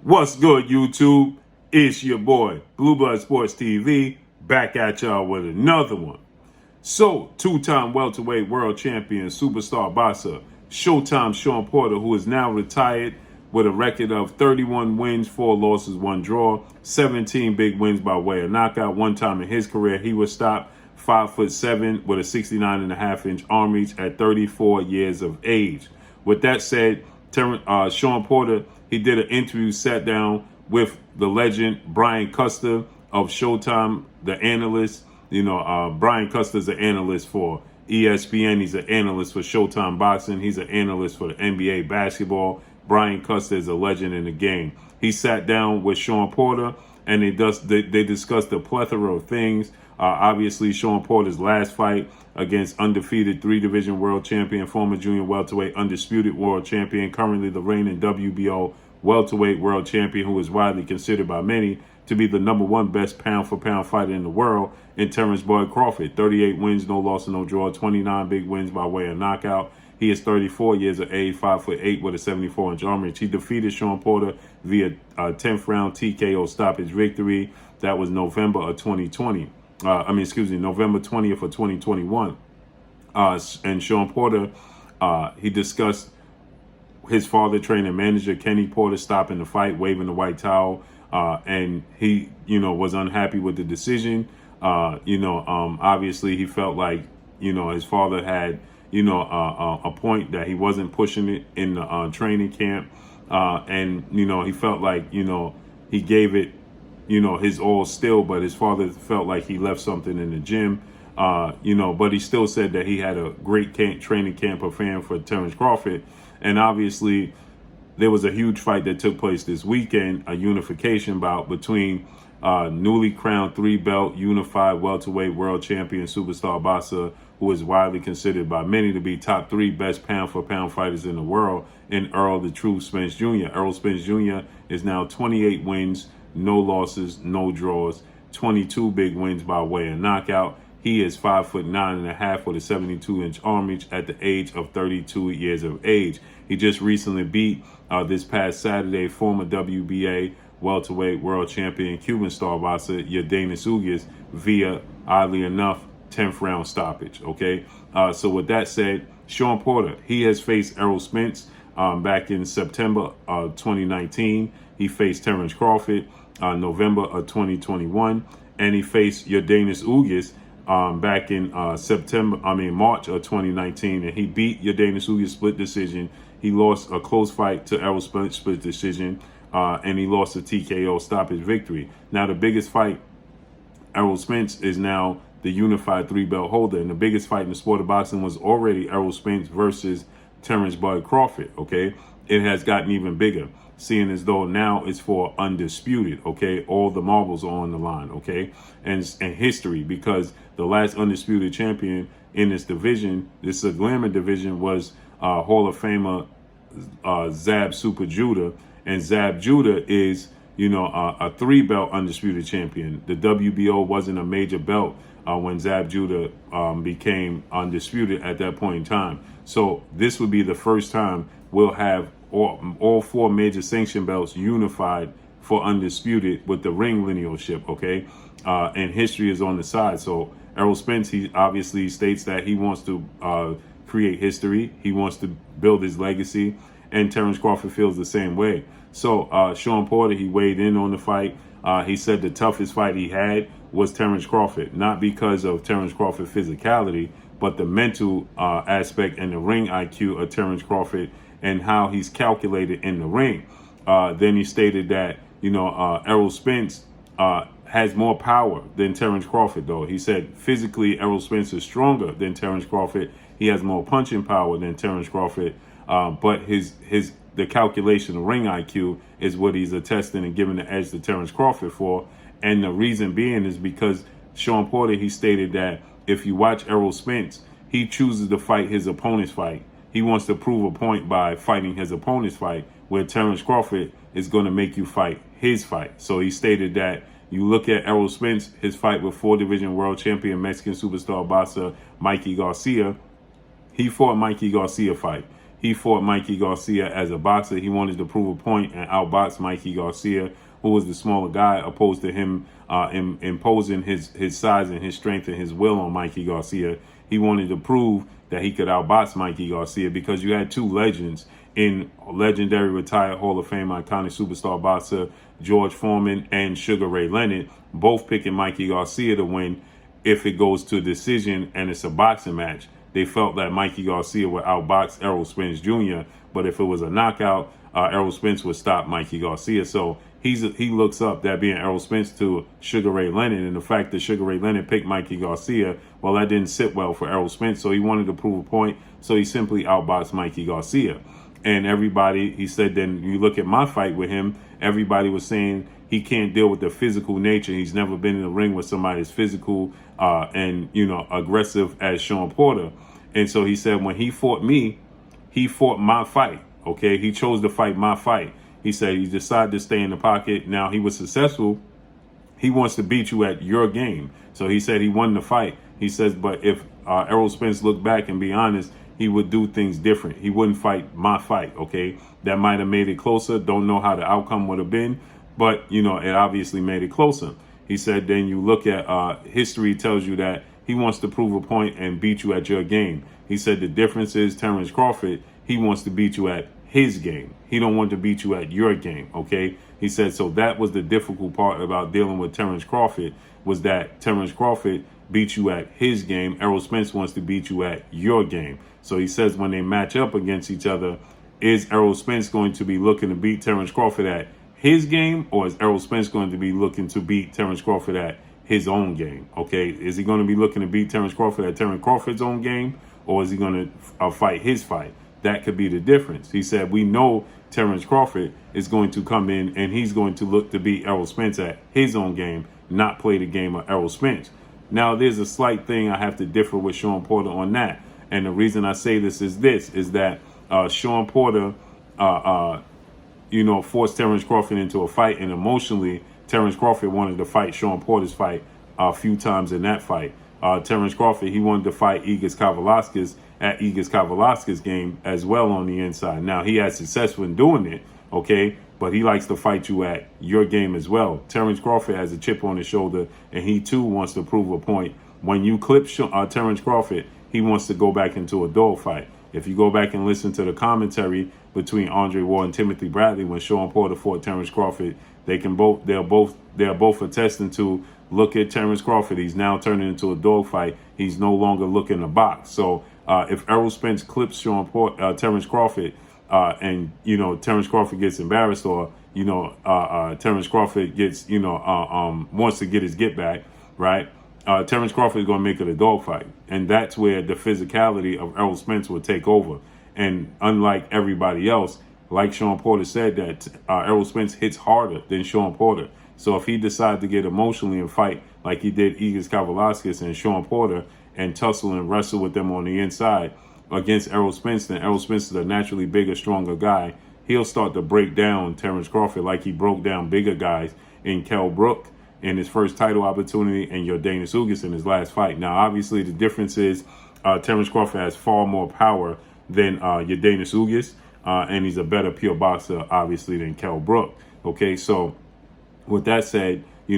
What's good, YouTube? It's your boy, Blue Blood Sports TV, back at y'all with another one. So, two-time welterweight world champion, superstar boxer, Showtime Shawn Porter, who is now retired with a record of 31 wins, 4 losses, 1 draw, 17 big wins by way of knockout. One time in his career, he was stopped 5'7" with a 69.5-inch arm reach at 34 years of age. With that said, Shawn Porter, he did an interview, sat down with the legend Brian Custer of Showtime, the analyst. Brian Custer's an analyst for ESPN. He's an analyst for Showtime Boxing. He's an analyst for the NBA basketball. Brian Custer is a legend in the game. He sat down with Shawn Porter, and they discussed a plethora of things. Obviously, Shawn Porter's last fight against undefeated 3-division world champion, former junior welterweight, undisputed world champion, currently the reigning WBO welterweight world champion, who is widely considered by many to be the '1 best pound-for-pound fighter in the world, in Terence Crawford. 38 wins, no loss, and no draw, 29 big wins by way of knockout. He is 34 years of age, 5'8" with a 74-inch arm reach. He defeated Shawn Porter via a 10th round TKO stoppage victory. That was November of 2020. November 20th of 2021. And Shawn Porter, he discussed his father, trainer, manager Kenny Porter, stopping the fight, waving the white towel, and he, was unhappy with the decision. Obviously he felt like, his father had, a point that he wasn't pushing it in the training camp, and he felt like, he gave it, his all still, but his father felt like he left something in the gym, but he still said that he had a great training camp preparing for Terence Crawford. And obviously there was a huge fight that took place this weekend, a unification bout between newly crowned 3-belt unified welterweight world champion superstar boxer, who is widely considered by many to be top 3 best pound-for-pound fighters in the world, in Errol the True Spence Jr. Errol Spence Jr. is now 28 wins, no losses, no draws, 22 big wins by way of knockout. He is 5'9.5" with a 72-inch arm reach at the age of 32 years of age. He just recently beat, this past Saturday, former WBA welterweight world champion Cuban star boxer Yordenis Ugas via, oddly enough, 10th round stoppage. Okay, so with that said, Shawn Porter, he has faced Errol Spence back in September of 2019. He faced Terence Crawford November of 2021, and he faced Yordenis Ugas back in March of 2019, and he beat Yordenis Ugas split decision. He lost a close fight to Errol Spence split decision, and he lost a TKO stoppage victory. Now, the biggest fight, Errol Spence is now the unified 3-belt holder, and the biggest fight in the sport of boxing was already Errol Spence versus Terence Crawford. Okay, it has gotten even bigger, seeing as though now it's for undisputed. Okay, all the marbles are on the line. Okay, and history, because the last undisputed champion in this division, this is a glamour division, was Hall of Famer Zab Super Judah, and Zab Judah is a 3-belt undisputed champion. The WBO wasn't a major belt when Zab Judah became undisputed at that point in time. So this would be the first time we'll have all 4 major sanction belts unified for undisputed with the ring linealship. Okay, and history is on the side. So Errol Spence, he obviously states that he wants to create history. He wants to build his legacy, and Terence Crawford feels the same way. So Shawn Porter, he weighed in on the fight. He said the toughest fight he had was Terence Crawford, not because of Terence Crawford's physicality, but the mental aspect and the ring IQ of Terence Crawford and how he's calculated in the ring. Then he stated that, Errol Spence has more power than Terence Crawford, though. He said physically Errol Spence is stronger than Terence Crawford. He has more punching power than Terence Crawford, but the calculation of ring IQ is what he's attesting and giving the edge to Terence Crawford for. And the reason being is because Shawn Porter, he stated that if you watch Errol Spence, he chooses to fight his opponent's fight. He wants to prove a point by fighting his opponent's fight, where Terence Crawford is going to make you fight his fight. So he stated that you look at Errol Spence, his fight with 4-division world champion Mexican superstar boxer Mikey Garcia. He fought Mikey Garcia fight. he fought Mikey Garcia as a boxer. He wanted to prove a point and outbox Mikey Garcia, who was the smaller guy, opposed to him imposing his size and his strength and his will on Mikey Garcia. He wanted to prove that he could outbox Mikey Garcia, because you had two legends in legendary retired Hall of Fame iconic superstar boxer George Foreman and Sugar Ray Leonard, both picking Mikey Garcia to win if it goes to a decision and it's a boxing match. They felt that Mikey Garcia would outbox Errol Spence Jr., but if it was a knockout, Errol Spence would stop Mikey Garcia. So he looks up, that being Errol Spence, to Sugar Ray Leonard, and the fact that Sugar Ray Leonard picked Mikey Garcia, well, that didn't sit well for Errol Spence, so he wanted to prove a point, so he simply outboxed Mikey Garcia. And everybody, he said, then you look at my fight with him, everybody was saying he can't deal with the physical nature. He's never been in the ring with somebody as physical and, aggressive as Shawn Porter. And so he said, when he fought me, he fought my fight. Okay, he chose to fight my fight. He said he decided to stay in the pocket. Now, he was successful. He wants to beat you at your game. So he said he won the fight. He says, but if Errol Spence looked back and be honest, he would do things different. He wouldn't fight my fight, okay? That might have made it closer. Don't know how the outcome would have been, but, it obviously made it closer. He said, then you look at history tells you that he wants to prove a point and beat you at your game. He said the difference is Terence Crawford, he wants to beat you at his game. He don't want to beat you at your game, okay? He said, so that was the difficult part about dealing with Terence Crawford, was that Terence Crawford beat you at his game. Errol Spence wants to beat you at your game. So he says when they match up against each other, is Errol Spence going to be looking to beat Terence Crawford at his game, or is Errol Spence going to be looking to beat Terence Crawford at his own game? Okay, is he going to be looking to beat Terence Crawford at Terence Crawford's own game, or is he going to fight his fight? That could be the difference. He said, we know Terence Crawford is going to come in and he's going to look to beat Errol Spence at his own game, not play the game of Errol Spence. Now, there's a slight thing I have to differ with Shawn Porter on that. And the reason I say this is that Shawn Porter, forced Terence Crawford into a fight. And emotionally, Terence Crawford wanted to fight Shawn Porter's fight a few times in that fight. Terence Crawford, he wanted to fight Ugas Kavaliauskas at Ugas Kavaliauskas' game as well on the inside. Now, he had success in doing it, okay, but he likes to fight you at your game as well. Terence Crawford has a chip on his shoulder, and he too wants to prove a point. When you clip Terence Crawford, he wants to go back into a dogfight. If you go back and listen to the commentary between Andre Ward and Timothy Bradley when Shawn Porter fought Terence Crawford, they're both attesting to, look at Terence Crawford. He's now turning into a dogfight. He's no longer looking to box. So if Errol Spence clips Terence Crawford, and Terence Crawford gets embarrassed, or Terence Crawford gets wants to get his get back, right? Terence Crawford is going to make it a dogfight, and that's where the physicality of Errol Spence will take over. And unlike everybody else, like Shawn Porter said, that Errol Spence hits harder than Shawn Porter. So if he decides to get emotionally and fight like he did Ugas Kavaliauskas and Shawn Porter and tussle and wrestle with them on the inside against Errol Spence, then Errol Spence is a naturally bigger, stronger guy. He'll start to break down Terence Crawford like he broke down bigger guys in Kell Brook in his first title opportunity and Yordenis Ugas in his last fight. Now, obviously, the difference is Terence Crawford has far more power than Yordenis Ugas, and he's a better pure boxer, obviously, than Kell Brook. Okay, so with that said, he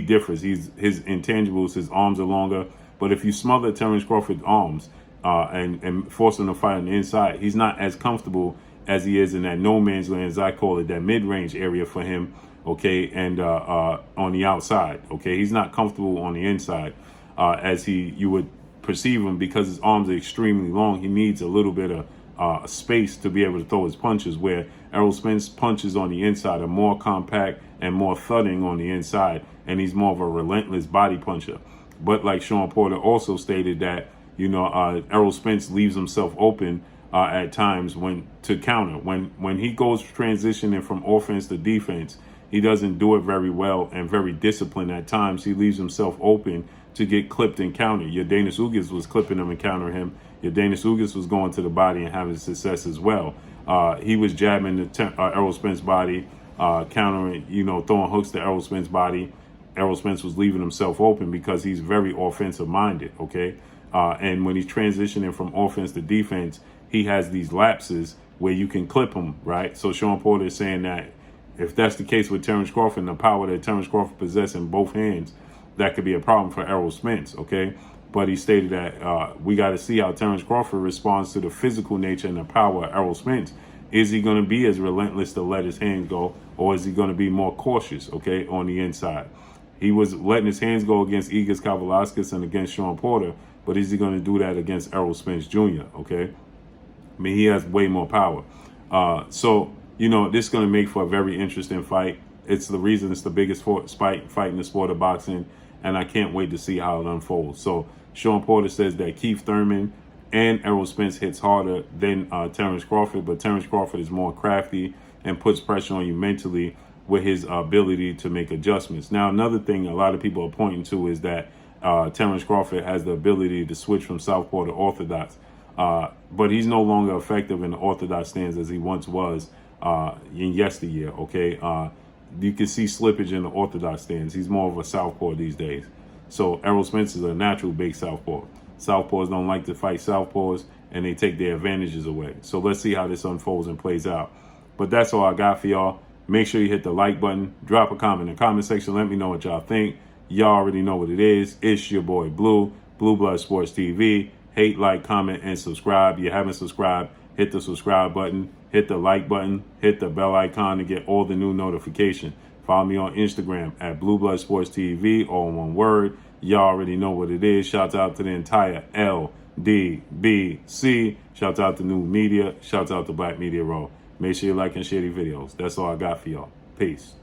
differs. His intangibles, his arms are longer. But if you smother Terence Crawford's arms and force him to fight on the inside, he's not as comfortable as he is in that no man's land, as I call it, that mid-range area for him. Okay, and on the outside. Okay, he's not comfortable on the inside as you would perceive him, because his arms are extremely long. He needs a little bit of space to be able to throw his punches, where Errol Spence punches on the inside are more compact and more thudding on the inside, and he's more of a relentless body puncher. But like Shawn Porter also stated that, Errol Spence leaves himself open at times to counter. When he goes transitioning from offense to defense, he doesn't do it very well and very disciplined at times. He leaves himself open to get clipped and countered. Yordenis Ugas was clipping him and countering him. Yordenis Ugas was going to the body and having success as well. He was jabbing Errol Spence's body, countering, throwing hooks to Errol Spence's body. Errol Spence was leaving himself open because he's very offensive minded, okay? And when he's transitioning from offense to defense, he has these lapses where you can clip him, right? So Shawn Porter is saying that if that's the case with Terence Crawford and the power that Terence Crawford possesses in both hands, that could be a problem for Errol Spence, okay? But he stated that we got to see how Terence Crawford responds to the physical nature and the power of Errol Spence. Is he going to be as relentless to let his hands go, or is he going to be more cautious, okay, on the inside? He was letting his hands go against Ugas Kavaliauskas and against Shawn Porter, but is he going to do that against Errol Spence Jr., okay? I mean, he has way more power. So, you know, this is going to make for a very interesting fight. It's the reason it's the biggest fight in the sport of boxing, and I can't wait to see how it unfolds. So Shawn Porter says that Keith Thurman and Errol Spence hits harder than Terence Crawford, but Terence Crawford is more crafty and puts pressure on you mentally with his ability to make adjustments. Now, another thing a lot of people are pointing to is that Terence Crawford has the ability to switch from southpaw to orthodox, but he's no longer effective in the orthodox stance as he once was in yesteryear, okay? You can see slippage in the orthodox stance. He's more of a southpaw these days. So Errol Spence is a natural big southpaw. Southpaws don't like to fight southpaws, and they take their advantages away. So let's see how this unfolds and plays out. But that's all I got for y'all. Make sure you hit the like button. Drop a comment in the comment section. Let me know what y'all think. Y'all already know what it is. It's your boy Blue, Blue Blood Sports TV. Hate, like, comment, and subscribe. If you haven't subscribed, hit the subscribe button. Hit the like button. Hit the bell icon to get all the new notifications. Follow me on Instagram at Blue Blood Sports TV, all one word. Y'all already know what it is. Shouts out to the entire LDBC. Shouts out to New Media. Shouts out to Black Media Row. Make sure you like and share these videos. That's all I got for y'all. Peace.